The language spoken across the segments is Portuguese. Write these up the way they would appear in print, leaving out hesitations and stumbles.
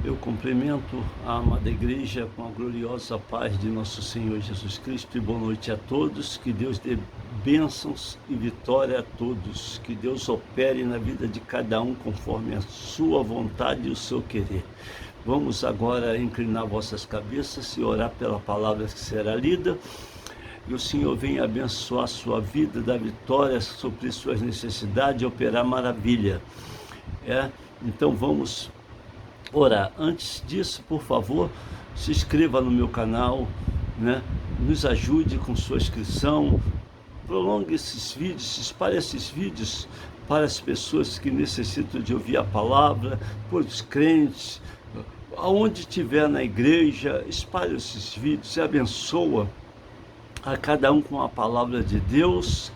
Eu cumprimento a amada igreja com a gloriosa paz de nosso Senhor Jesus Cristo e boa noite a todos. Que Deus dê bênçãos e vitória a todos. Que Deus opere na vida de cada um conforme a sua vontade e o seu querer. Vamos agora inclinar vossas cabeças e orar pela palavra que será lida. E o Senhor venha abençoar a sua vida, dar vitória, suprir suas necessidades e operar maravilha. Então vamos orar. Antes disso, por favor, se inscreva no meu canal, nos ajude com sua inscrição, prolongue esses vídeos, espalhe esses vídeos para as pessoas que necessitam de ouvir a palavra, para os crentes, aonde estiver na igreja, espalhe esses vídeos e abençoa a cada um com a palavra de Deus,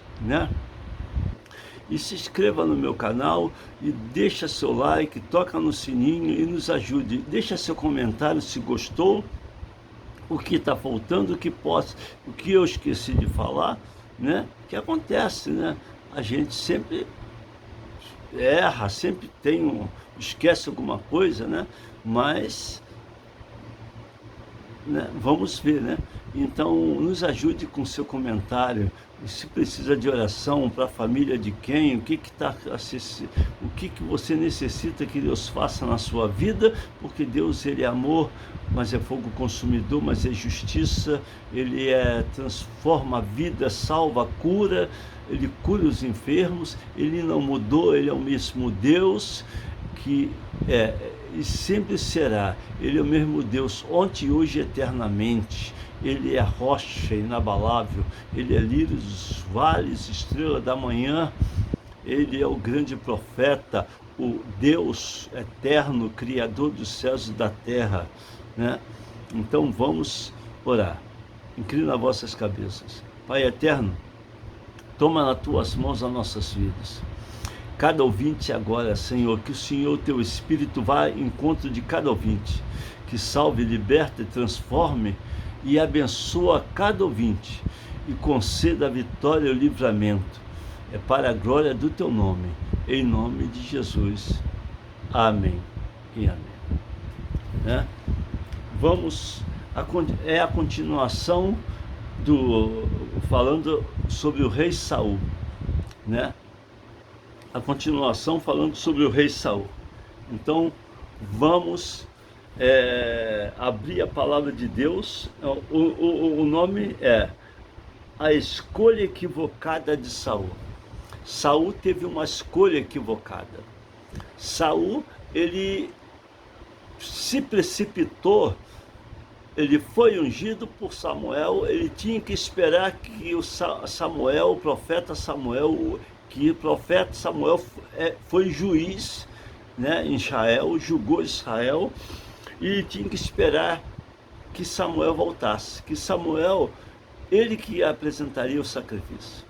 E se inscreva no meu canal e deixa seu like, toca no sininho e nos ajude. Deixa seu comentário se gostou, o que está faltando, o que eu esqueci de falar, Que acontece, A gente sempre erra, sempre esquece alguma coisa, Mas vamos ver, Então nos ajude com seu comentário. E se precisa de oração para a família de quem, o que você necessita que Deus faça na sua vida, porque Deus, ele é amor, mas é fogo consumidor, mas é justiça, ele transforma a vida, salva, cura, ele cura os enfermos, ele não mudou, ele é o mesmo Deus que e sempre será. Ele é o mesmo Deus, ontem, hoje e eternamente. Ele é rocha inabalável, ele é lírio dos vales, estrela da manhã, ele é o grande profeta, o Deus eterno, criador dos céus e da terra, Então vamos orar. Inclina vossas cabeças. Pai eterno, toma nas tuas mãos as nossas vidas. Cada ouvinte agora, Senhor, que o Senhor, teu Espírito, vá em encontro de cada ouvinte, que salve, liberte, transforme e abençoa cada ouvinte e conceda a vitória e o livramento. É para a glória do teu nome, em nome de Jesus. Amém e amém. Vamos, a continuação falando sobre o rei Saul, A continuação falando sobre o rei Saul. Então, vamos abrir a palavra de Deus. O nome é A Escolha Equivocada de Saul. Saul teve uma escolha equivocada. Saul, ele se precipitou, ele foi ungido por Samuel, ele tinha que esperar que o profeta Samuel foi juiz, em Israel, julgou Israel, e tinha que esperar que Samuel voltasse, que Samuel, ele que apresentaria o sacrifício,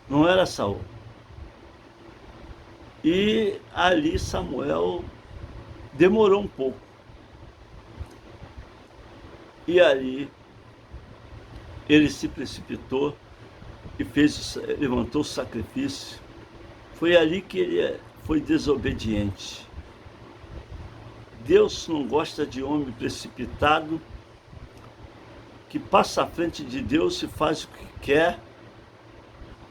não era Saul. E ali Samuel demorou um pouco, e ali ele se precipitou e levantou o sacrifício. Foi ali que ele foi desobediente. Deus não gosta de homem precipitado, que passa à frente de Deus e faz o que quer,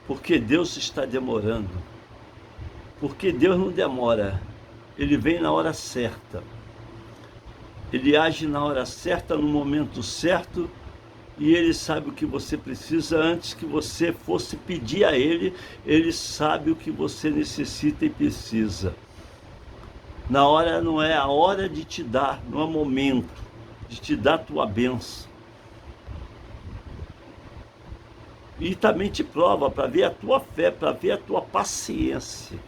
porque Deus está demorando. Porque Deus não demora, ele vem na hora certa. Ele age na hora certa, no momento certo, e ele sabe o que você precisa antes que você fosse pedir a ele. Ele sabe o que você necessita e precisa. Na hora, não é a hora de te dar, não é o momento de te dar a tua bênção. E também te prova para ver a tua fé, para ver a tua paciência.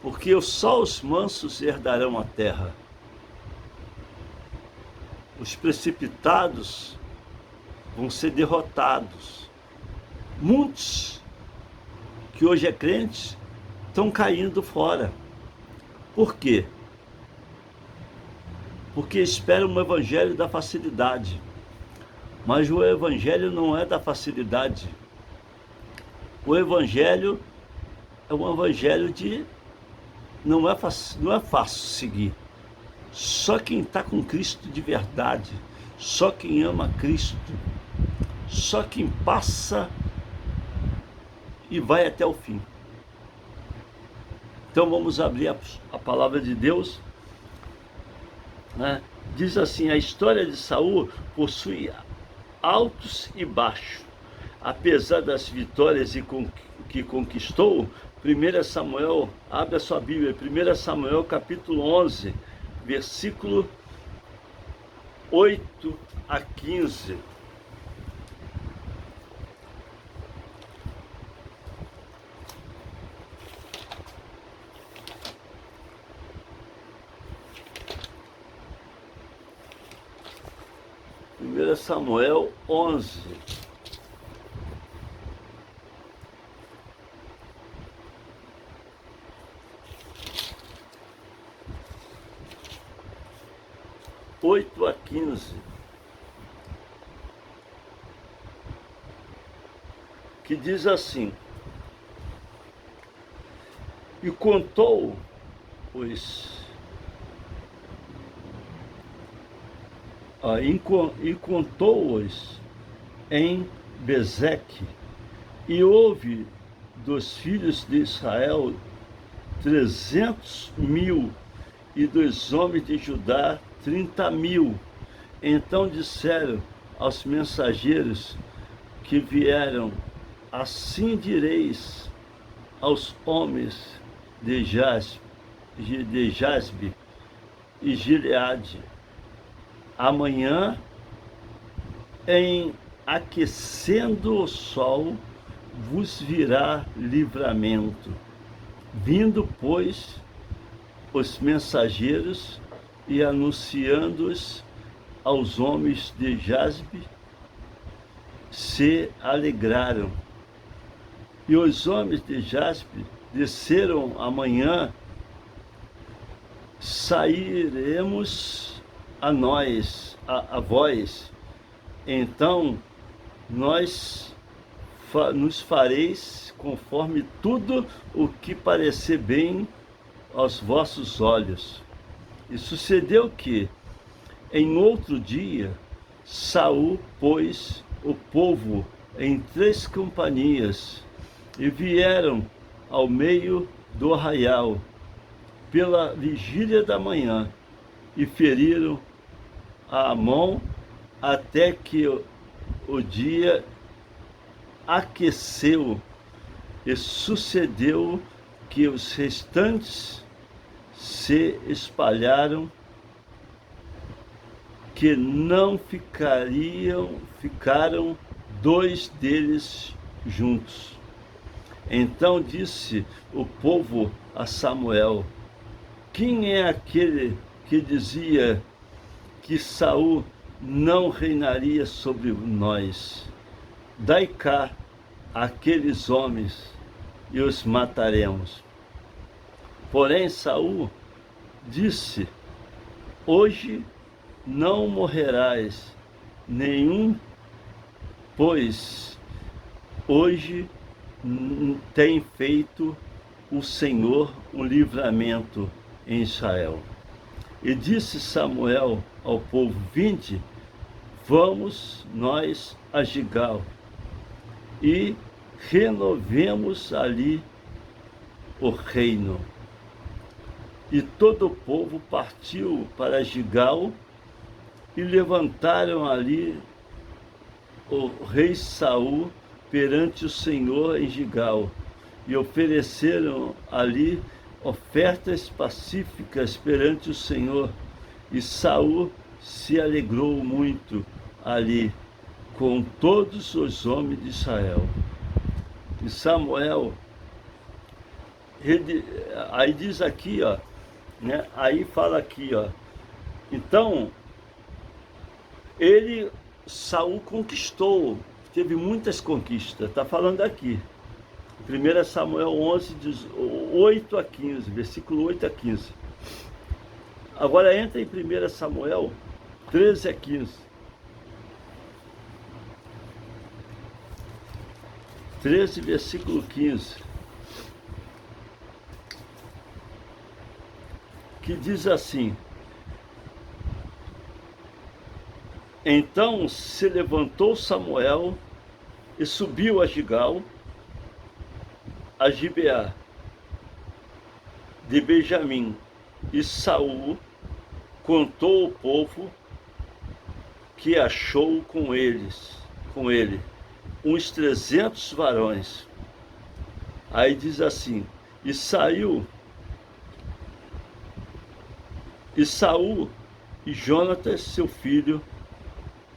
Porque só os mansos herdarão a terra. Os precipitados vão ser derrotados. Muitos que hoje é crentes estão caindo fora. Por quê? Porque esperam um evangelho da facilidade. Mas o evangelho não é da facilidade. O evangelho é um evangelho de... não é fácil seguir. Só quem está com Cristo de verdade, só quem ama Cristo, só quem passa e vai até o fim. Então vamos abrir a palavra de Deus, né? Diz assim: a história de Saul possui altos e baixos. Apesar das vitórias que conquistou, 1 Samuel, abre a sua Bíblia, 1 Samuel capítulo 11, versículo 8 a 15. Primeira Samuel 11. Oito a 15, que diz assim: e contou e contou-os em Bezeque, e houve dos filhos de Israel 300.000, e dos homens de Judá 30.000. Então disseram aos mensageiros que vieram: assim direis aos homens de Jasbe e Gileade: amanhã, em aquecendo o sol, vos virá livramento. Vindo, pois, os mensageiros e anunciando-os aos homens de Jasbe, se alegraram. E os homens de Jasbe desceram amanhã: sairemos a vós, então nos fareis conforme tudo o que parecer bem aos vossos olhos. E sucedeu que, em outro dia, Saul pôs o povo em 3 companhias, e vieram ao meio do arraial, pela vigília da manhã, e feriram a Amon até que o dia aqueceu. E sucedeu que os restantes se espalharam, que não ficaram 2 deles juntos. Então disse o povo a Samuel: quem é aquele que dizia que Saul não reinaria sobre nós? Dai cá aqueles homens e os mataremos. Porém Saul disse: hoje não morrerás nenhum, pois hoje tem feito o Senhor um livramento em Israel. E disse Samuel ao povo: vinde, vamos nós a Gigal, e renovemos ali o reino. E todo o povo partiu para Gigal, e levantaram ali o rei Saul perante o Senhor em Gigal, e ofereceram ali ofertas pacíficas perante o Senhor. E Saul se alegrou muito ali com todos os homens de Israel. E Samuel, aí diz aqui, ó, né? Aí fala aqui, ó. Então, Saul conquistou, teve muitas conquistas. Está falando aqui. 1 Samuel 11, 8 a 15, versículo 8 a 15. Agora entra em 1 Samuel 13 a 15. 13, versículo 15. Que diz assim: Então se levantou Samuel e subiu a Gigal, a Gibeá de Benjamim, e Saul contou ao povo que achou com ele, uns 300 varões. Aí diz assim: e Saul e Jonatas, seu filho,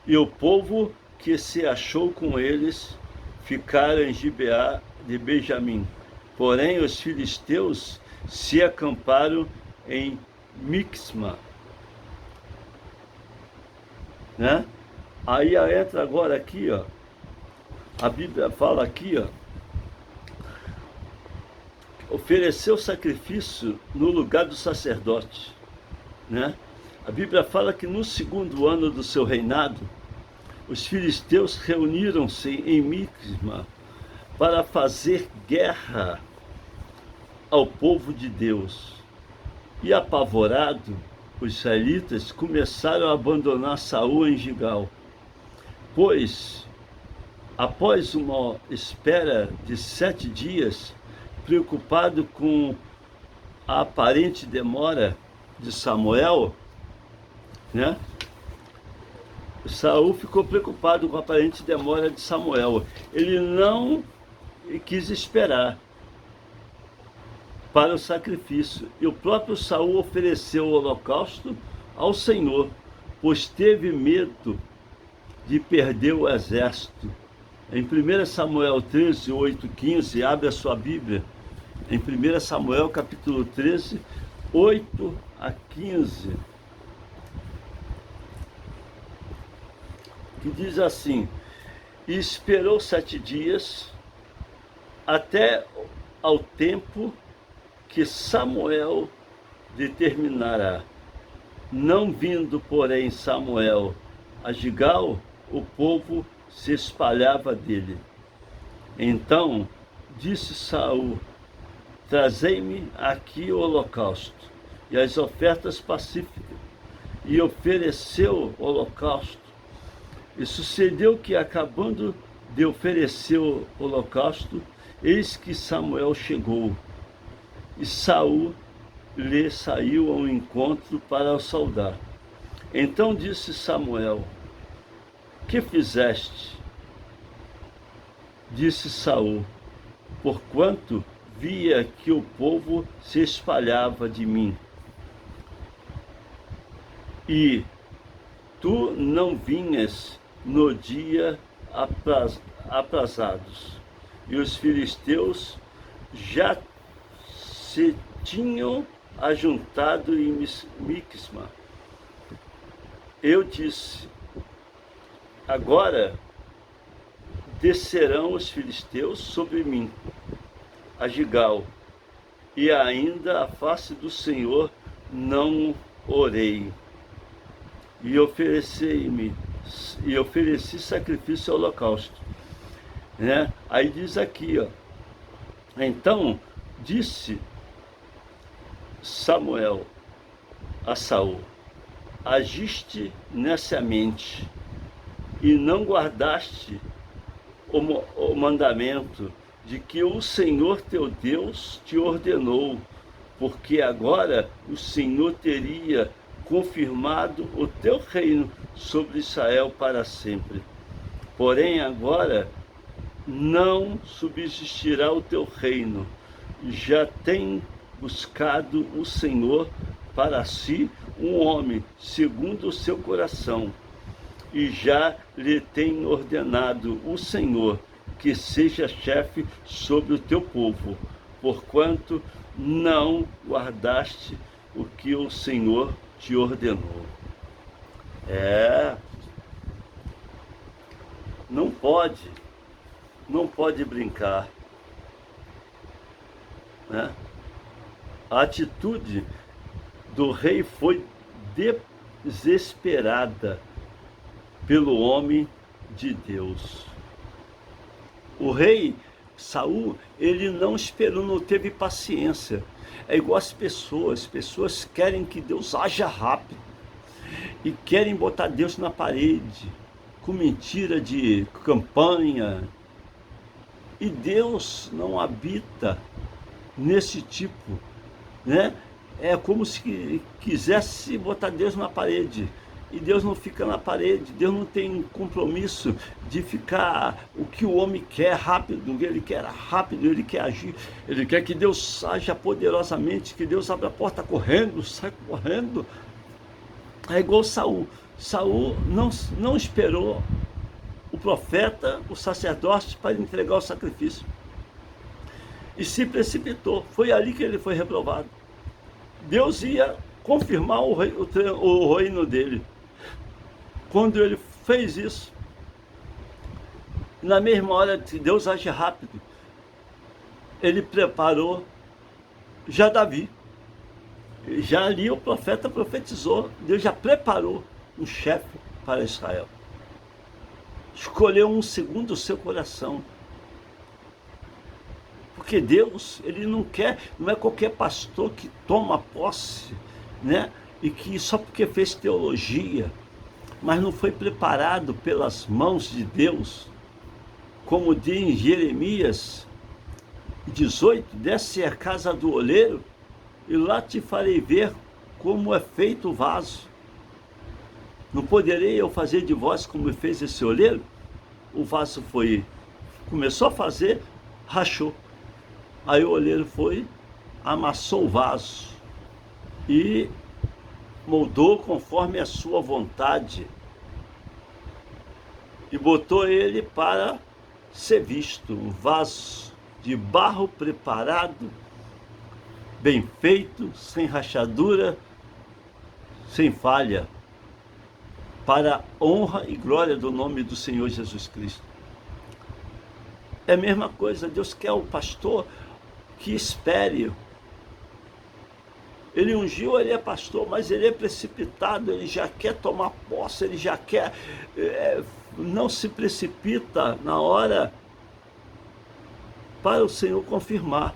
e o povo que se achou com eles, ficaram em Gibeá de Benjamim. Porém, os filisteus se acamparam em Mixma, né? Aí entra agora aqui, ó. A Bíblia fala aqui, ó. Ofereceu sacrifício no lugar do sacerdote, né? A Bíblia fala que no segundo ano do seu reinado, os filisteus reuniram-se em Mixma para fazer guerra ao povo de Deus. E apavorado, os israelitas começaram a abandonar Saul em Gigal, pois, após uma espera de 7 dias, preocupado com a aparente demora de Samuel, né? Saul ficou preocupado com a aparente demora de Samuel. Ele não quis esperar para o sacrifício. E o próprio Saul ofereceu o holocausto ao Senhor, pois teve medo de perder o exército. Em 1 Samuel 13, 8, 15, abre a sua Bíblia. Em 1 Samuel capítulo 13, 8 a 15. Que diz assim: e esperou 7 dias, até ao tempo que Samuel determinará. Não vindo, porém, Samuel a Gigal, o povo se espalhava dele. Então disse Saul: trazei-me aqui o holocausto e as ofertas pacíficas. E ofereceu o holocausto. E sucedeu que, acabando de oferecer o holocausto, eis que Samuel chegou, e Saul lhe saiu ao encontro para o saudar. Então disse Samuel: que fizeste? Disse Saul: porquanto via que o povo se espalhava de mim, e tu não vinhas no dia aprazados, e os filisteus já se tinham ajuntado em Mixma. Eu disse: agora descerão os filisteus sobre mim, a Gigal, e ainda a face do Senhor não orei. E ofereci sacrifício ao holocausto, né? Aí diz aqui, ó: então disse Samuel a Saul: agiste neciamente e não guardaste o mandamento de que o Senhor teu Deus te ordenou, porque agora o Senhor teria confirmado o teu reino sobre Israel para sempre. Porém agora não subsistirá o teu reino. Já tem buscado o Senhor para si um homem segundo o seu coração, e já lhe tem ordenado o Senhor que seja chefe sobre o teu povo, porquanto não guardaste o que o Senhor te ordenou. Não pode brincar, né? A atitude do rei foi desesperada pelo homem de Deus. O rei Saul, ele não esperou, não teve paciência. É igual as pessoas querem que Deus haja rápido. e querem botar Deus na parede, com mentira de campanha. E Deus não habita nesse tipo, né? É como se quisesse botar Deus na parede. E Deus não fica na parede, Deus não tem compromisso de ficar o que o homem quer rápido, ele quer agir, ele quer que Deus haja poderosamente, que Deus abra a porta correndo, sai correndo. É igual Saul. Saul não esperou o profeta, o sacerdote para entregar o sacrifício. E se precipitou. Foi ali que ele foi reprovado. Deus ia confirmar o reino dele. Quando ele fez isso, na mesma hora que Deus age rápido, ele preparou já Davi. Já ali o profeta profetizou, Deus já preparou um chefe para Israel. Escolheu um segundo o seu coração. Porque Deus, ele não é qualquer pastor que toma posse, né? E que só porque fez teologia, mas não foi preparado pelas mãos de Deus, como diz em Jeremias 18, desce à casa do oleiro, e lá te farei ver como é feito o vaso. Não poderei eu fazer de vós como fez esse oleiro? O vaso começou a fazer, rachou. Aí o oleiro amassou o vaso e moldou conforme a sua vontade e botou ele para ser visto, um vaso de barro preparado, bem feito, sem rachadura, sem falha, para a honra e glória do nome do Senhor Jesus Cristo. É a mesma coisa, Deus quer o pastor que espere. Ele ungiu, ele é pastor, mas ele é precipitado, ele já quer tomar posse, ele já quer, não se precipita na hora para o Senhor confirmar.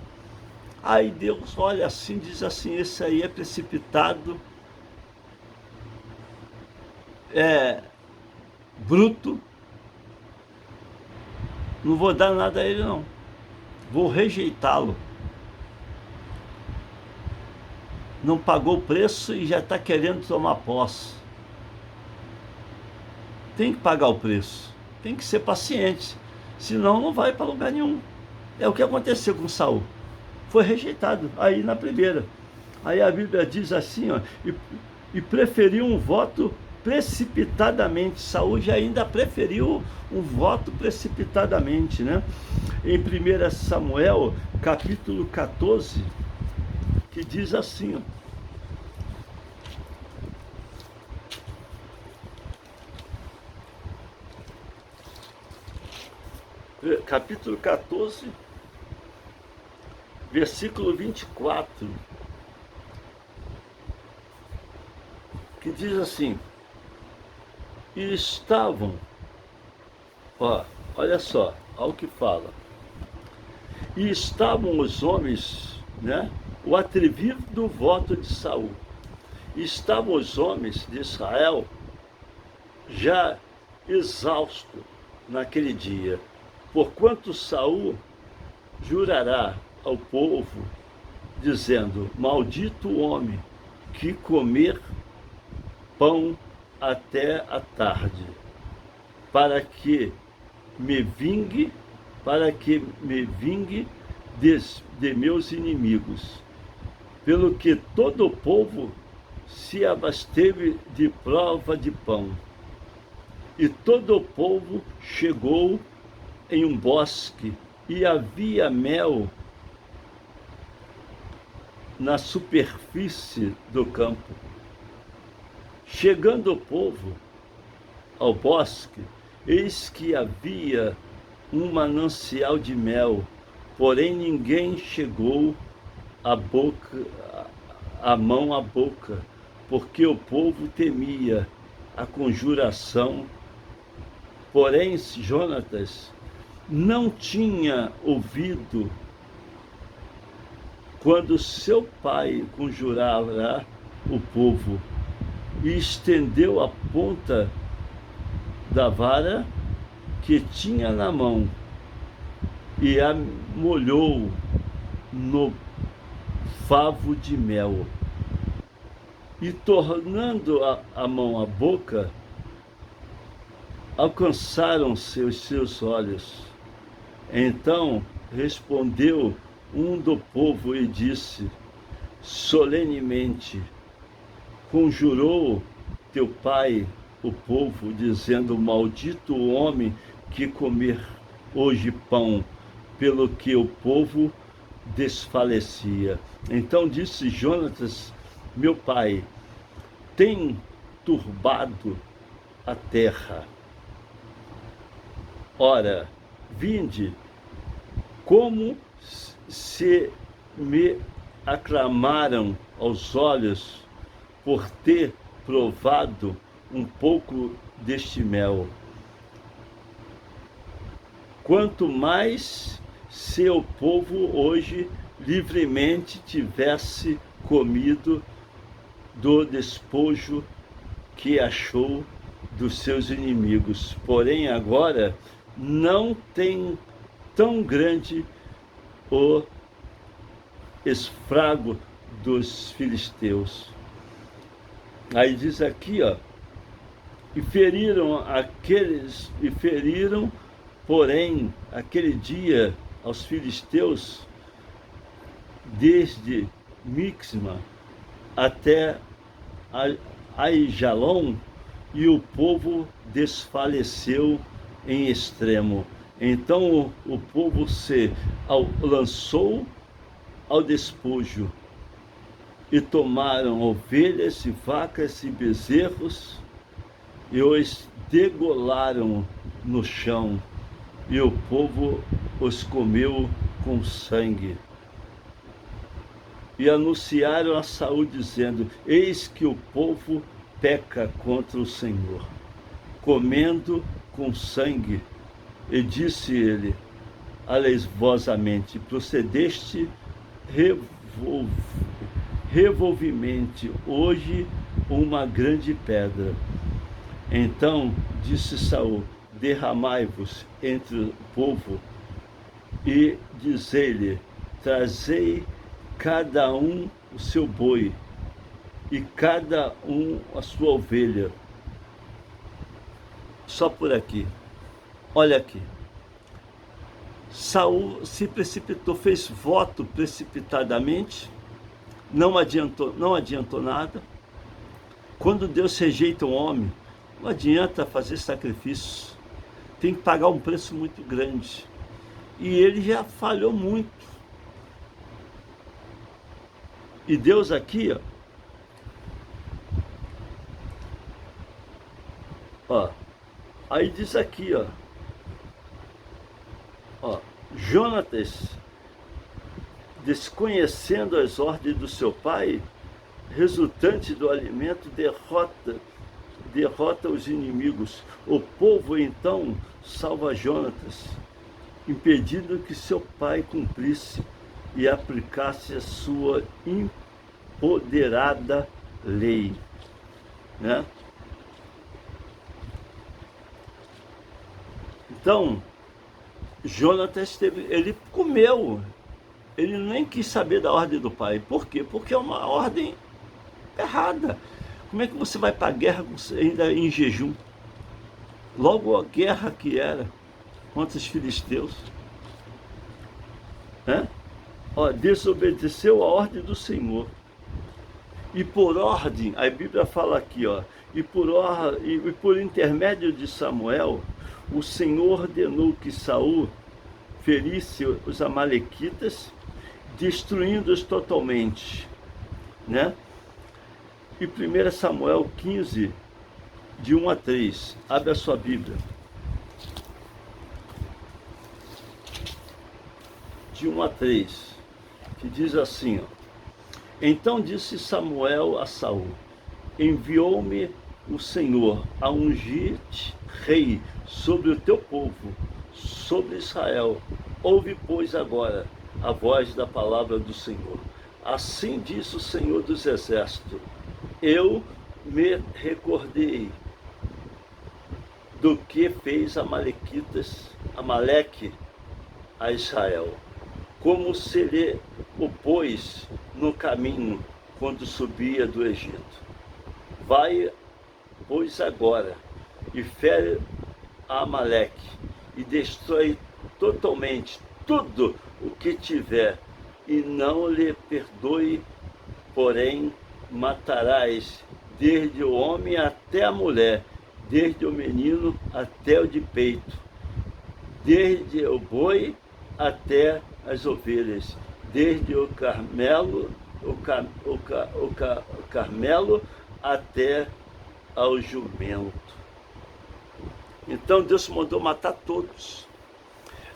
Aí Deus olha assim, diz assim, esse aí é precipitado, é bruto, não vou dar nada a ele não, vou rejeitá-lo. Não pagou o preço e já está querendo tomar posse. Tem que pagar o preço, tem que ser paciente, senão não vai para lugar nenhum. É o que aconteceu com Saul, foi rejeitado aí na primeira. Aí a Bíblia diz assim, ó, e preferiu um voto precipitadamente. Saul já ainda preferiu um voto precipitadamente, né? Em 1 Samuel, capítulo 14, que diz assim, ó, capítulo 14, versículo 24, que diz assim, e estavam, olha só, olha o que fala, e estavam os homens, né, o atrevido voto de Saul, e estavam os homens de Israel já exaustos naquele dia, porquanto Saul jurará ao povo, dizendo, maldito o homem que comer pão até a tarde, para que me vingue de meus inimigos, pelo que todo o povo se abasteve de prova de pão. E todo o povo chegou em um bosque, e havia mel na superfície do campo. Chegando o povo ao bosque, eis que havia um manancial de mel, porém ninguém chegou a mão à boca, porque o povo temia a conjuração. Porém, Jonatas não tinha ouvido quando seu pai conjurara o povo, e estendeu a ponta da vara que tinha na mão e a molhou no favo de mel. E tornando a mão à boca, alcançaram-se os seus olhos. Então respondeu um do povo e disse solenemente: conjurou teu pai o povo, dizendo: maldito o homem que comer hoje pão, pelo que o povo desfalecia. Então disse Jonatas, meu pai, tem turbado a terra. Ora, vinde, como se me aclamaram aos olhos por ter provado um pouco deste mel. Quanto mais se o povo hoje livremente tivesse comido do despojo que achou dos seus inimigos. Porém, agora não tem tão grande o esfrago dos filisteus. Aí diz aqui, ó, e feriram, porém, aquele dia aos filisteus, desde Mixma até Aijalon, e o povo desfaleceu em extremo. Então o povo se lançou ao despojo, e tomaram ovelhas e vacas e bezerros, e os degolaram no chão, e o povo os comeu com sangue. E anunciaram a Saul, dizendo: eis que o povo peca contra o Senhor, comendo com sangue. E disse ele alevosamente: procedeste revolvimente hoje uma grande pedra. Então disse Saul: derramai-vos entre o povo e dizei-lhe: trazei cada um o seu boi e cada um a sua ovelha. Só por aqui. Olha aqui. Saul se precipitou, fez voto precipitadamente, não adiantou nada. Quando Deus rejeita um homem, não adianta fazer sacrifícios, tem que pagar um preço muito grande. E ele já falhou muito. E Deus aqui, ó, aí diz aqui, ó, Jonatas, desconhecendo as ordens do seu pai, resultante do alimento, derrota os inimigos. O povo então salva Jonatas, impedindo que seu pai cumprisse e aplicasse a sua empoderada lei, né? Então, Jonatas ele comeu, ele nem quis saber da ordem do pai. Por quê? Porque é uma ordem errada. Como é que você vai para a guerra ainda em jejum? Logo a guerra que era contra os filisteus, né? Ó, desobedeceu a ordem do Senhor. E por ordem, a Bíblia fala aqui, ó, e por intermédio de Samuel, o Senhor ordenou que Saul ferisse os amalequitas, destruindo-os totalmente, né? E 1 Samuel 15, de 1 a 3, abre a sua Bíblia. De 1 a 3, que diz assim, ó: então disse Samuel a Saul: enviou-me o Senhor a ungir-te rei sobre o teu povo, sobre Israel. Ouve, pois, agora a voz da palavra do Senhor. Assim diz o Senhor dos Exércitos: eu me recordei do que fez Amaleque a Israel, como se lhe opôs no caminho quando subia do Egito. Vai, pois, agora, e fere a Amaleque, e destrói totalmente tudo o que tiver, e não lhe perdoe, porém matarás desde o homem até a mulher, desde o menino até o de peito, desde o boi até as ovelhas, desde o carmelo até ao jumento. Então Deus mandou matar todos.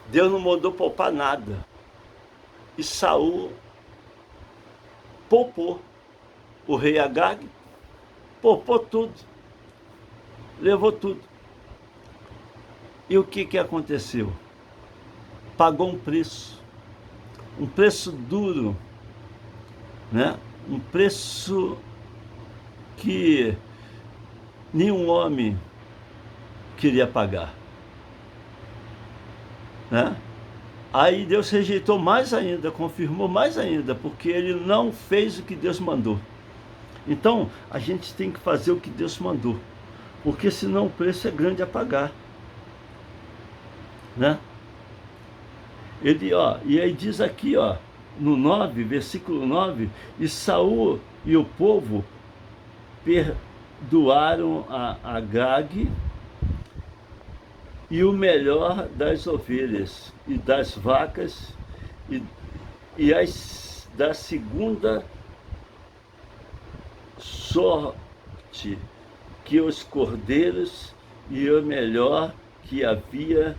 Deus não mandou poupar nada. E Saul poupou. O rei Agag poupou tudo. Levou tudo. E o que aconteceu? Pagou um preço duro, né? Um preço que nenhum homem queria pagar, né? Aí Deus rejeitou mais ainda, confirmou mais ainda, porque ele não fez o que Deus mandou. Então, a gente tem que fazer o que Deus mandou, porque senão o preço é grande a pagar, né? Ele, e aí diz aqui, no 9, versículo 9, e Saul e o povo perdoaram a Agag e o melhor das ovelhas e das vacas e as da segunda sorte que os cordeiros e o melhor que havia,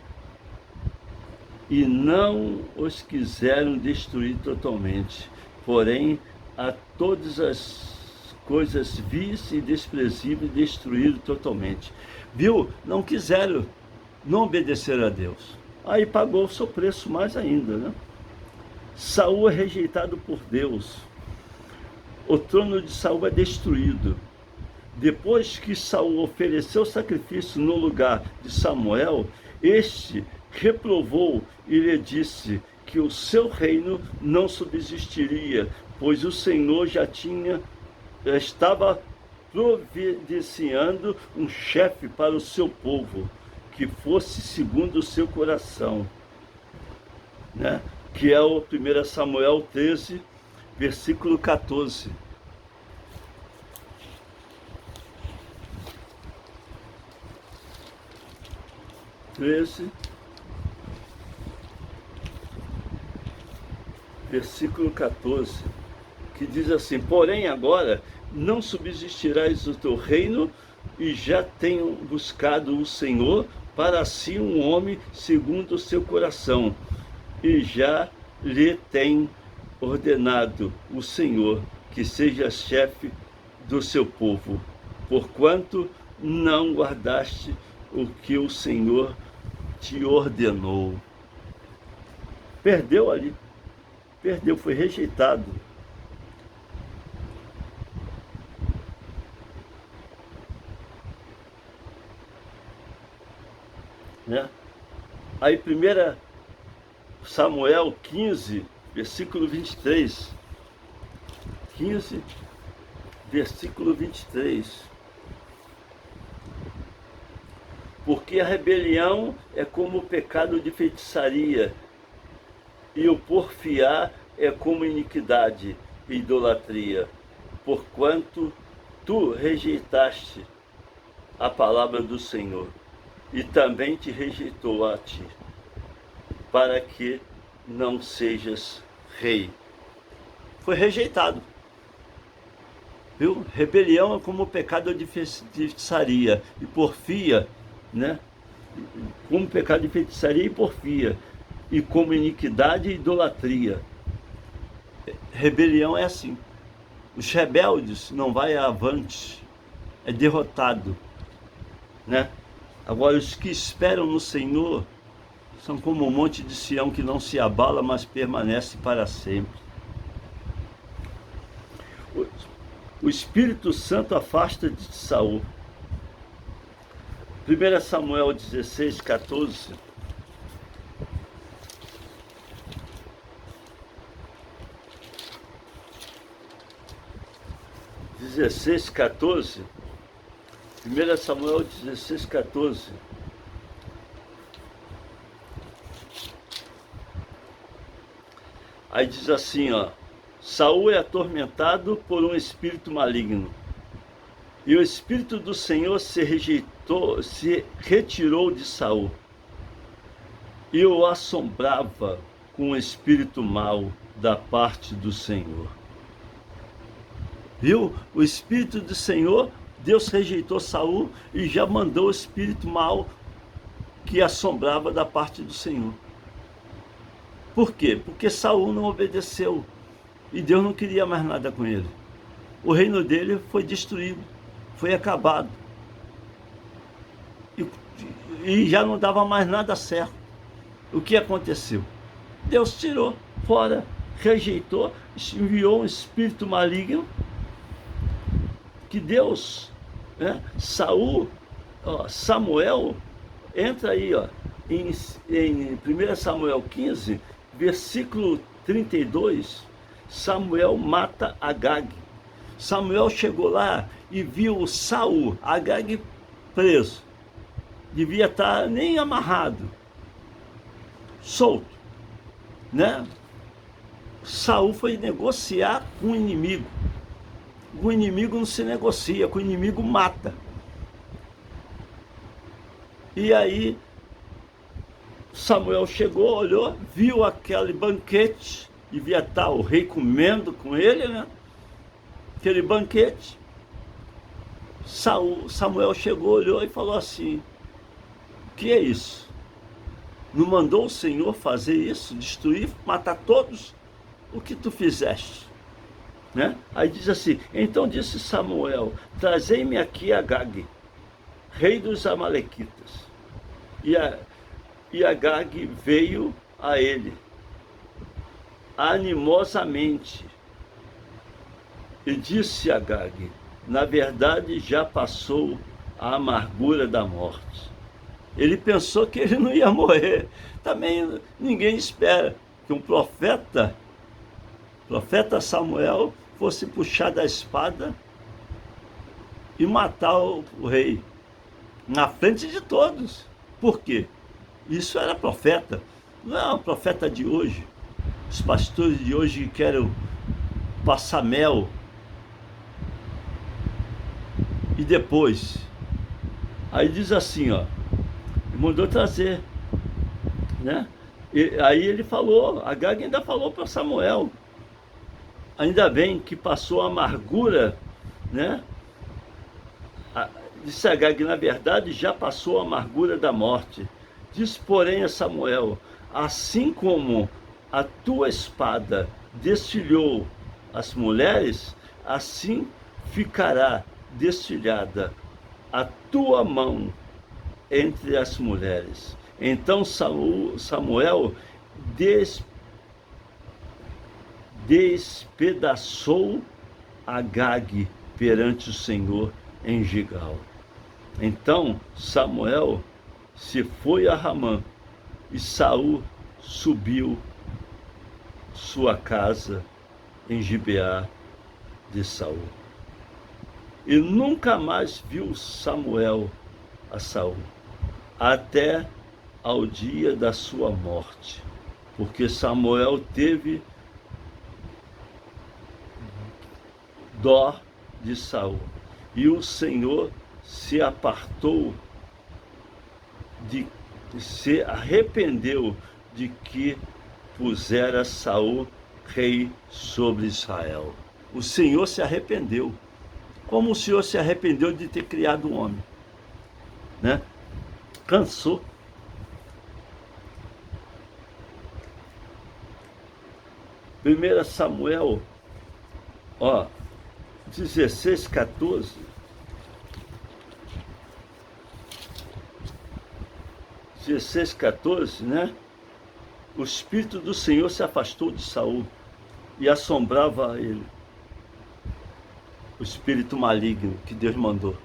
e não os quiseram destruir totalmente, porém a todas as coisas vis e desprezíveis destruíram totalmente. Viu? Não quiseram, não obedeceram a Deus. Aí pagou o seu preço mais ainda, né? Saul é rejeitado por Deus. O trono de Saul é destruído. Depois que Saul ofereceu sacrifício no lugar de Samuel, este reprovou e lhe disse que o seu reino não subsistiria, pois o Senhor já estava providenciando um chefe para o seu povo, que fosse segundo o seu coração, né? Que é o 1 Samuel 13, versículo 14. Versículo 14, que diz assim: porém agora não subsistirás o teu reino, e já tenho buscado o Senhor para si um homem segundo o seu coração, e já lhe tem ordenado o Senhor que seja chefe do seu povo, porquanto não guardaste o que o Senhor te ordenou. Perdeu ali. Perdeu, foi rejeitado. Né? Aí 1 Samuel 15, versículo 23. 15, versículo 23. Porque a rebelião é como o pecado de feitiçaria, e o porfiar é como iniquidade e idolatria, porquanto tu rejeitaste a palavra do Senhor, e também te rejeitou a ti, para que não sejas rei. Foi rejeitado. Viu? Rebelião é como o pecado de feitiçaria e porfia, né? Como pecado de feitiçaria e porfia, e como iniquidade e idolatria. Rebelião é assim. Os rebeldes não vai avante, é derrotado, né? Agora os que esperam no Senhor são como um monte de Sião que não se abala, mas permanece para sempre. o Espírito Santo afasta de Saul. 1 Samuel 16, 14. 16, 14. 1 Samuel 16, 14. Aí diz assim, ó: Saul é atormentado por um espírito maligno. E o espírito do Senhor se retirou de Saul. E o assombrava com um espírito mau da parte do Senhor. Viu? O espírito do Senhor, Deus rejeitou Saul e já mandou o espírito mau que assombrava da parte do Senhor. Por quê? Porque Saul não obedeceu e Deus não queria mais nada com ele. O reino dele foi destruído, foi acabado. E já não dava mais nada certo. O que aconteceu? Deus tirou fora, rejeitou, enviou um espírito maligno que Deus, né? Samuel, entra aí, ó, em 1 Samuel 15, versículo 32, Samuel mata Agag. Samuel chegou lá e viu Saul, Agag preso, devia estar nem amarrado, solto, né? Saul foi negociar com o inimigo. Com o inimigo não se negocia, com o inimigo mata. E aí Samuel chegou, olhou, viu aquele banquete, devia estar o rei comendo com ele, né? Aquele banquete. Samuel chegou, olhou e falou assim: o que é isso? Não mandou o Senhor fazer isso, destruir, matar todos? O que tu fizeste? Né? Aí diz assim: então disse Samuel, trazei-me aqui Agag, rei dos Amalequitas. E Agag veio a ele, animosamente, e disse a Agag: na verdade já passou a amargura da morte. Ele pensou que ele não ia morrer. Também ninguém espera que um profeta Samuel fosse puxar da espada e matar o rei na frente de todos. Por quê? Isso era profeta, não é um profeta de hoje. Os pastores de hoje que querem passar mel e depois. Aí diz assim, ó, mandou trazer, né? E aí ele falou, Agag ainda falou para Samuel: ainda bem que passou a amargura, né? Disse Agag: na verdade já passou a amargura da morte. Disse, porém, a Samuel: assim como a tua espada destilhou as mulheres, assim ficará destilhada a tua mão entre as mulheres. Então Samuel despedaçou Agag perante o Senhor em Gigal. Então Samuel se foi a Ramã e Saul subiu sua casa em Gibeá de Saul. E nunca mais viu Samuel a Saul, até ao dia da sua morte, porque Samuel teve dó de Saul, e o Senhor se apartou, se arrependeu de que pusera Saul rei sobre Israel. O Senhor se arrependeu, como o Senhor se arrependeu de ter criado um homem, né? Cansou. Primeira Samuel, ó, 16, 14. 16, 14, né? O Espírito do Senhor se afastou de Saul e assombrava ele. o espírito maligno que Deus mandou.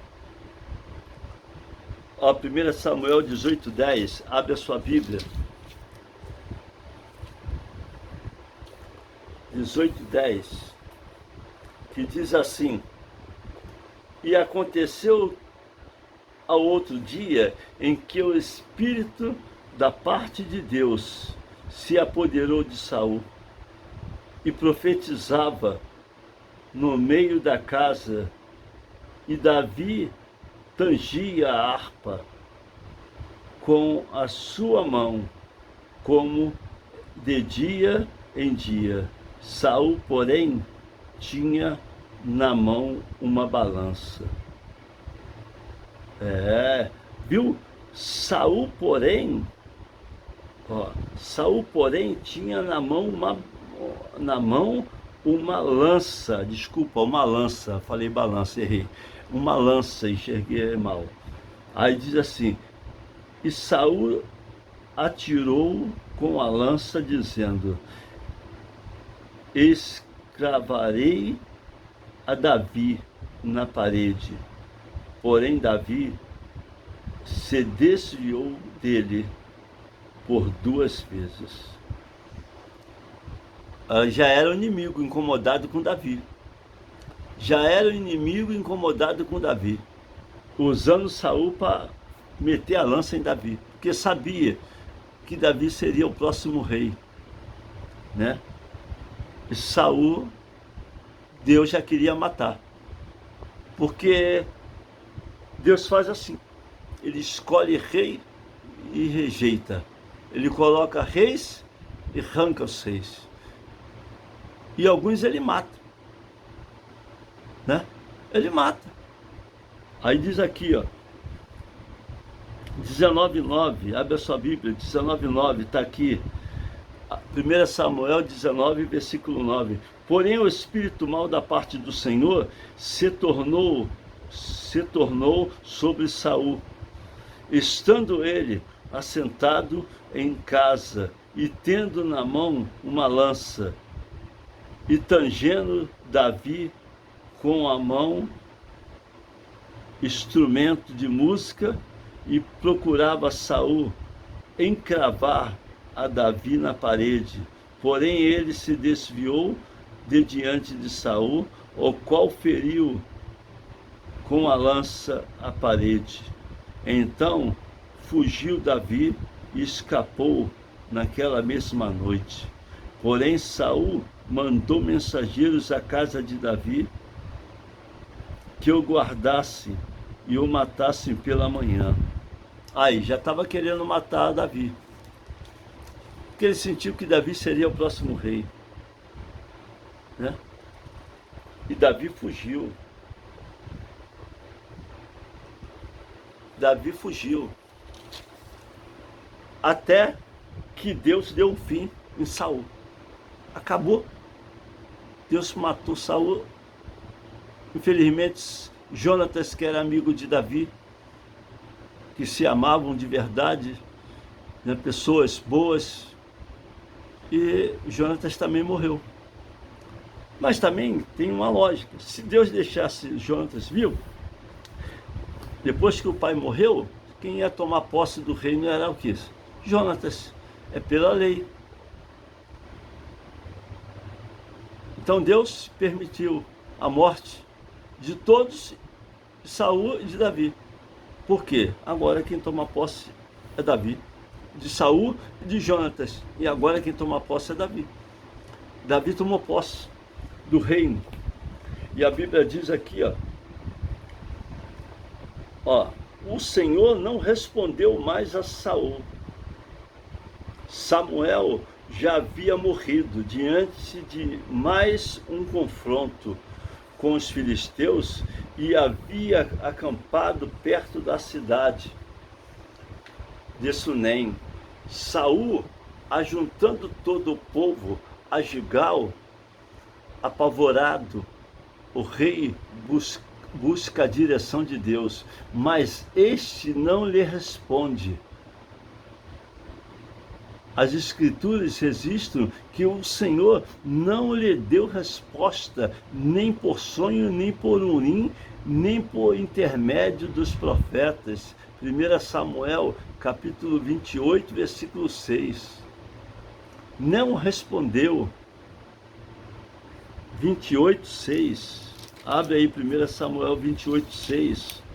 Ó, 1 Samuel 18:10, abre a sua Bíblia. 18:10, que diz assim: e aconteceu ao outro dia em que o Espírito da parte de Deus se apoderou de Saul e profetizava no meio da casa, e Davi tangia a harpa com a sua mão, como de dia em dia. Saul, porém, tinha na mão uma balança. Viu? Saul, porém, tinha na mão uma lança, desculpa, uma lança, falei balança, errei. Uma lança, enxerguei mal. Aí diz assim: e Saul atirou com a lança, dizendo: escravarei a Davi na parede. Porém Davi se desviou dele por 2 vezes. Já era o inimigo incomodado com Davi. Usando Saul para meter a lança em Davi, porque sabia que Davi seria o próximo rei, né? E Saul, Deus já queria matar, porque Deus faz assim: ele escolhe rei e rejeita, ele coloca reis e arranca os reis, e alguns ele mata, né? Ele mata. Aí diz aqui, ó, 19:9, abre a sua Bíblia, 19:9, está aqui, 1 Samuel 19, versículo 9. Porém o espírito mau da parte do Senhor se tornou sobre Saul, estando ele assentado em casa e tendo na mão uma lança, e tangendo Davi com a mão instrumento de música, e procurava Saul encravar a Davi na parede. Porém ele se desviou de diante de Saul, o qual feriu com a lança a parede. Então fugiu Davi e escapou naquela mesma noite. Porém Saul mandou mensageiros à casa de Davi, que o guardassem e o matassem pela manhã. Aí já estava querendo matar Davi, porque ele sentiu que Davi seria o próximo rei, né? E Davi fugiu. Até que Deus deu um fim em Saul. Acabou. Deus matou Saul. Infelizmente, Jonatas, que era amigo de Davi, que se amavam de verdade, né, pessoas boas, e Jonatas também morreu. Mas também tem uma lógica: se Deus deixasse Jonatas vivo, depois que o pai morreu, quem ia tomar posse do reino era o quê? Jonatas. É pela lei. Então Deus permitiu a morte de todos, de Saul e de Davi. Por quê? Agora quem toma posse é Davi. De Saul e de Jonatas. E agora quem toma posse é Davi. Davi tomou posse do reino. E a Bíblia diz aqui, o Senhor não respondeu mais a Saul. Samuel já havia morrido diante de mais um confronto com os filisteus, e havia acampado perto da cidade de Sunem. Saul, ajuntando todo o povo a Gigal, apavorado, o rei busca a direção de Deus, mas este não lhe responde. As Escrituras registram que o Senhor não lhe deu resposta, nem por sonho, nem por urim, nem por intermédio dos profetas. 1 Samuel, capítulo 28, versículo 6. Não respondeu. 28, 6. Abre aí 1 Samuel 28, 6.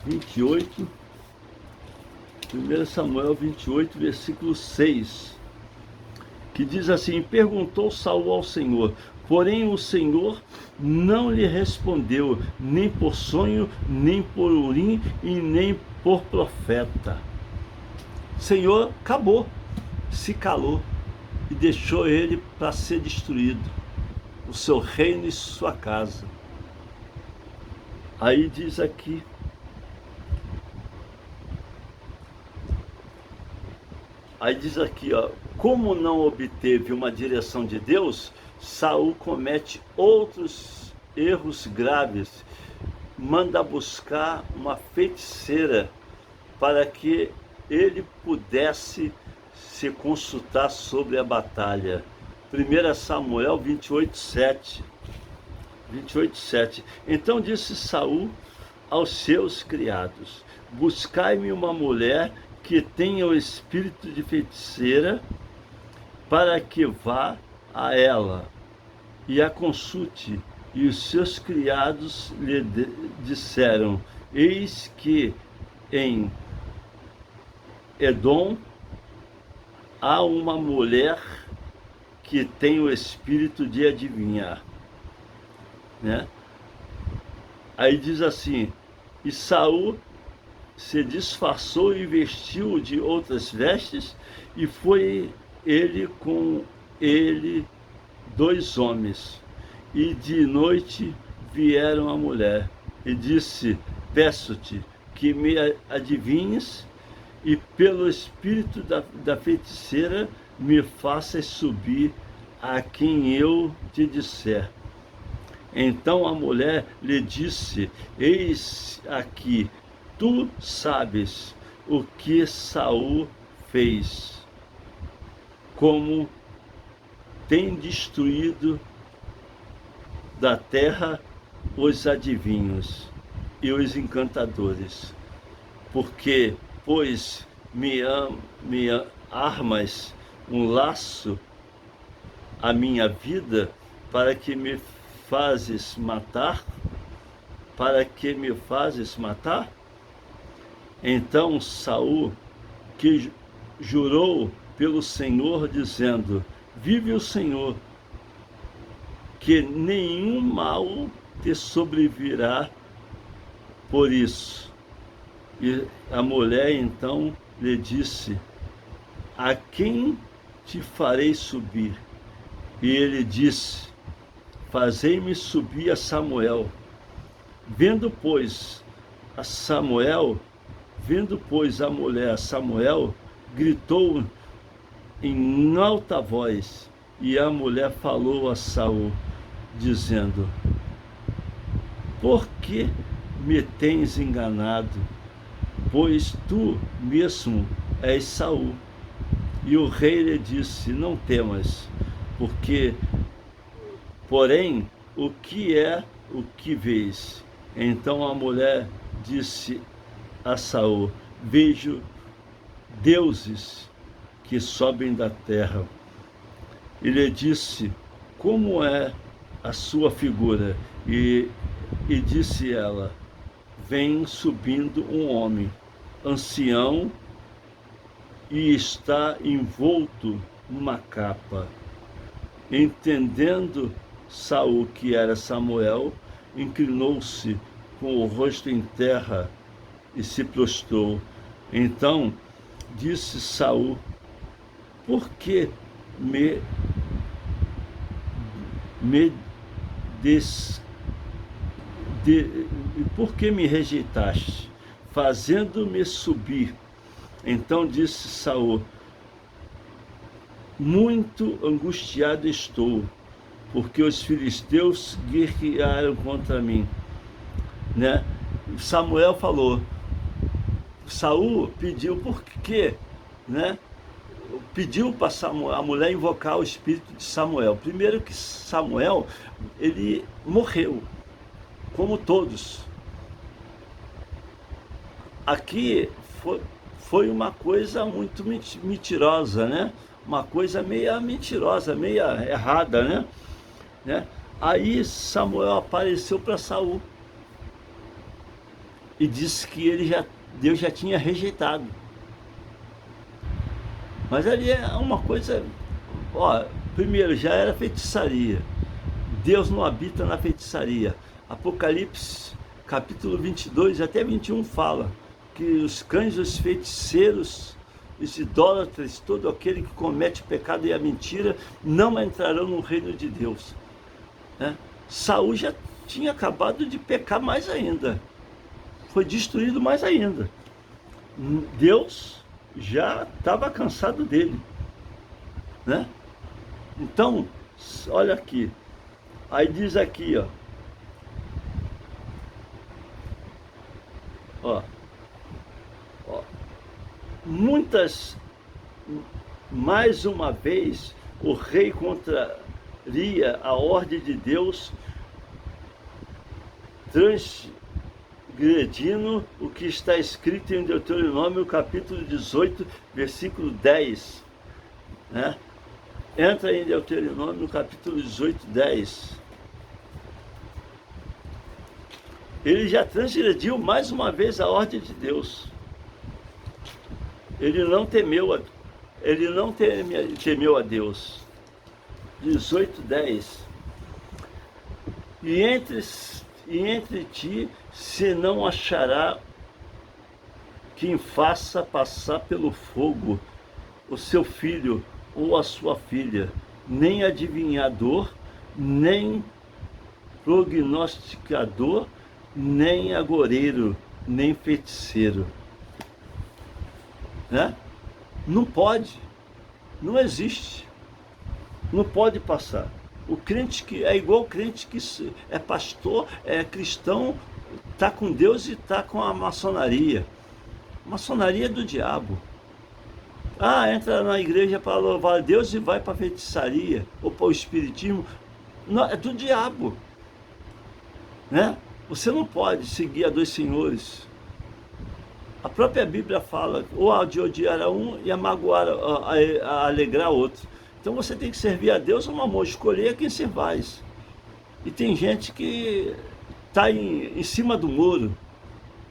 28, 1 Samuel 28, versículo 6, que diz assim: perguntou Saul ao Senhor, porém o Senhor não lhe respondeu, nem por sonho, nem por urim, e nem por profeta. O Senhor acabou, se calou, e deixou ele para ser destruído, o seu reino e sua casa. Aí diz aqui, ó, como não obteve uma direção de Deus, Saul comete outros erros graves. Manda buscar uma feiticeira para que ele pudesse se consultar sobre a batalha. 1 Samuel 28, 7. 28, 7. Então disse Saul aos seus criados: buscai-me uma mulher que tenha o espírito de feiticeira, para que vá a ela e a consulte. E os seus criados lhe disseram: eis que em Edom há uma mulher que tem o espírito de adivinhar, né? Aí diz assim: e Saul se disfarçou e vestiu de outras vestes, e foi ele com ele 2 homens. E de noite vieram a mulher, e disse: peço-te que me adivinhes, e pelo espírito da feiticeira me faças subir a quem eu te disser. Então a mulher lhe disse: eis aqui, tu sabes o que Saul fez, como tem destruído da terra os adivinhos e os encantadores, porque, pois, me armas um laço à minha vida, para que me fazes matar? Para que me fazes matar? Então Saul, que jurou pelo Senhor, dizendo: vive o Senhor, que nenhum mal te sobrevirá por isso. E a mulher então lhe disse: a quem te farei subir? E ele disse: fazei-me subir a Samuel. Vendo, pois, a mulher a Samuel, gritou em alta voz, e a mulher falou a Saul, dizendo: por que me tens enganado? Pois tu mesmo és Saul. E o rei lhe disse: não temas, porém, o que é o que vês? Então a mulher disse a Saul: vejo deuses que sobem da terra. E lhe disse: como é a sua figura? E disse ela: vem subindo um homem, ancião, e está envolto numa capa. Entendendo Saul que era Samuel, inclinou-se com o rosto em terra e se prostrou. Então disse Saul: por que por que me rejeitaste, fazendo-me subir? Então disse Saul: muito angustiado estou, porque os filisteus guerrearam contra mim, né? Samuel falou, Saul pediu, por quê, né? Pediu para a mulher invocar o espírito de Samuel. Primeiro que Samuel, ele morreu, como todos. Aqui foi uma coisa muito mentirosa, né? Uma coisa meia mentirosa, meia errada, né? Aí Samuel apareceu para Saul e disse que Deus já tinha rejeitado. Mas ali é uma coisa, ó, primeiro já era feitiçaria. Deus não habita na feitiçaria. Apocalipse, capítulo 22 até 21 fala que os cães, os feiticeiros, os idólatras, todo aquele que comete o pecado e a mentira, não entrarão no reino de Deus, né? Saul já tinha acabado de pecar mais ainda. Foi destruído mais ainda. Deus já estava cansado dele, né? Então, olha aqui. Aí diz aqui, ó, mais uma vez, o rei contraria a ordem de Deus, transgredindo o que está escrito em Deuteronômio, capítulo 18, versículo 10, né? Entra em Deuteronômio, capítulo 18, 10. Ele já transgrediu mais uma vez a ordem de Deus. Ele não temeu a Deus. 18, 10. E entre ti se não achará quem faça passar pelo fogo o seu filho ou a sua filha, nem adivinhador, nem prognosticador, nem agoureiro, nem feiticeiro, né? Não pode, não existe, não pode passar. O crente que é igual o crente que é pastor, é cristão, está com Deus e está com a maçonaria. Maçonaria é do diabo. Entra na igreja para louvar a Deus e vai para a feitiçaria ou para o espiritismo. Não, é do diabo, né? Você não pode seguir a dois senhores. A própria Bíblia fala, ou de odiar a um e a magoar, a alegrar outro. Então você tem que servir a Deus, uma mão, escolher quem você faz. E tem gente que está em cima do muro,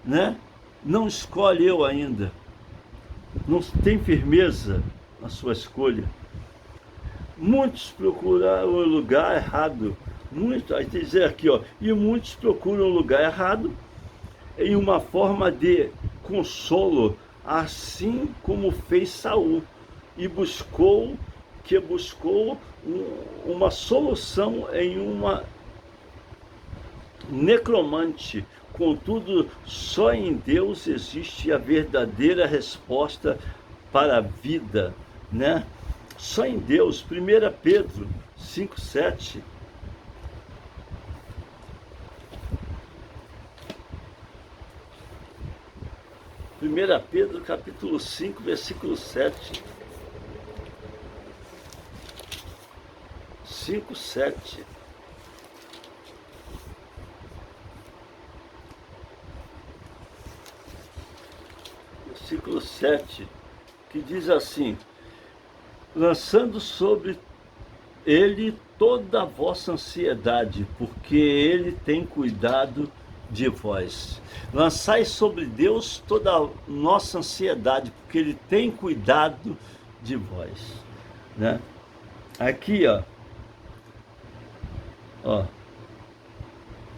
né? Não escolheu ainda. Não tem firmeza na sua escolha. Muitos procuram o lugar errado. Aí tem que dizer aqui, e muitos procuram o lugar errado em uma forma de consolo, assim como fez Saul, e buscou uma solução em uma necromante. Contudo, só em Deus existe a verdadeira resposta para a vida, né? Só em Deus. 1 Pedro 5,7. 1 Pedro capítulo 5, versículo 7. 5, 7. Versículo 7, que diz assim: lançando sobre ele toda a vossa ansiedade, porque ele tem cuidado de vós. Lançai sobre Deus toda a nossa ansiedade, porque ele tem cuidado de vós, né? Aqui,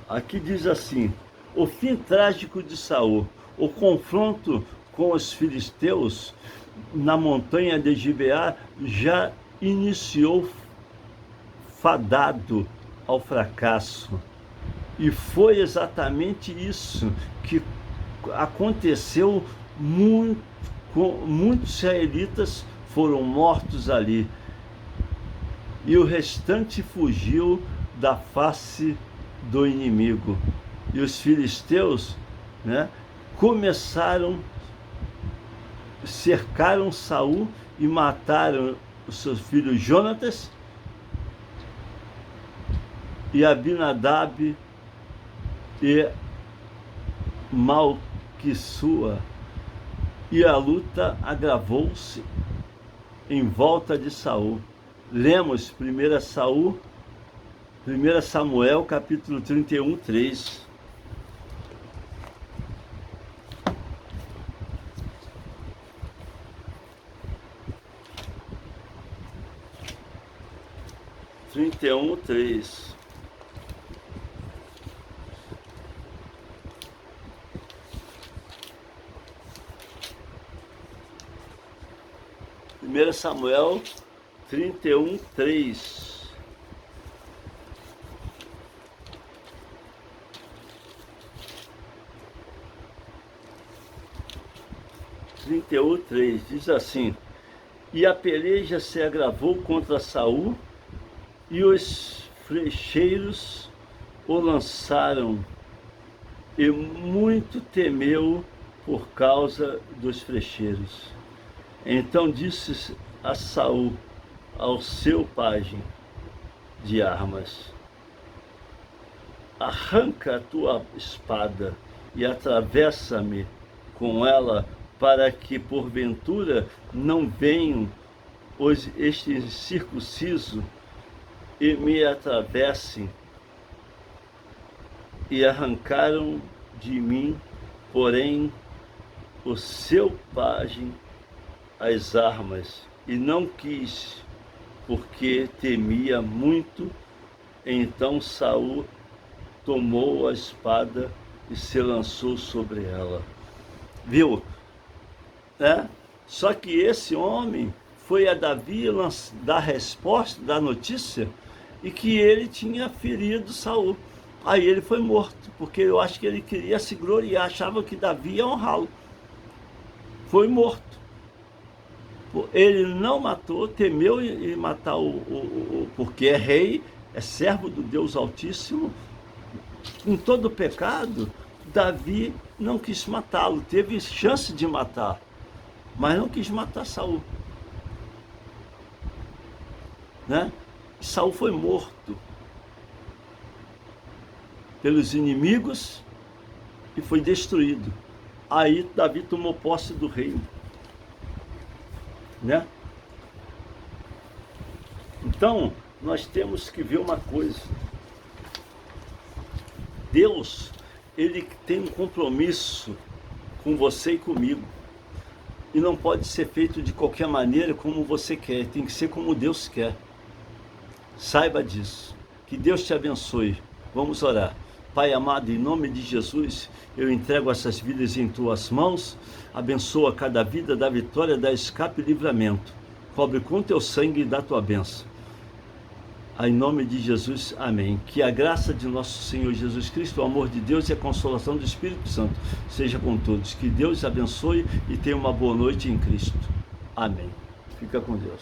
aqui diz assim: o fim trágico de Saul, o confronto com os filisteus na montanha de Gibeá já iniciou fadado ao fracasso. E foi exatamente isso que aconteceu. Muitos israelitas foram mortos ali. e o restante fugiu da face do inimigo. E os filisteus, né, cercaram Saul e mataram o seu filho Jonatas e Abinadab e Malquissua. E a luta agravou-se em volta de Saul. Lemos 1 Samuel, capítulo 31, 3. Primeiro Samuel 31, 3. Diz assim: e a peleja se agravou contra Saul, e os flecheiros o lançaram, e muito temeu por causa dos flecheiros. Então disse a Saul, ao seu pajem de armas: arranca a tua espada e atravessa-me com ela, para que porventura não venham este incircunciso e me atravessem. E arrancaram de mim, porém, o seu pajem as armas, e não quis, porque temia muito. Então Saul tomou a espada e se lançou sobre ela. Viu? Só que esse homem foi a Davi dar resposta, dar notícia, e que ele tinha ferido Saul. Aí ele foi morto, porque eu acho que ele queria se gloriar, achava que Davi ia honrá-lo. Foi morto. Ele não matou, temeu em matar porque é rei, é servo do Deus Altíssimo. Com todo o pecado, Davi não quis matá-lo, teve chance de matar, mas não quis matar Saul. Saul foi morto pelos inimigos e foi destruído. Aí Davi tomou posse do reino. Então, nós temos que ver uma coisa. Deus, ele tem um compromisso com você e comigo. E não pode ser feito de qualquer maneira como você quer. Tem que ser como Deus quer. Saiba disso. Que Deus te abençoe. Vamos orar. Pai amado, em nome de Jesus, eu entrego essas vidas em tuas mãos. Abençoa cada vida, da vitória, da escape e livramento. Cobre com teu sangue e dá tua bênção. Em nome de Jesus, amém. Que a graça de nosso Senhor Jesus Cristo, o amor de Deus e a consolação do Espírito Santo seja com todos. Que Deus abençoe e tenha uma boa noite em Cristo. Amém. Fica com Deus.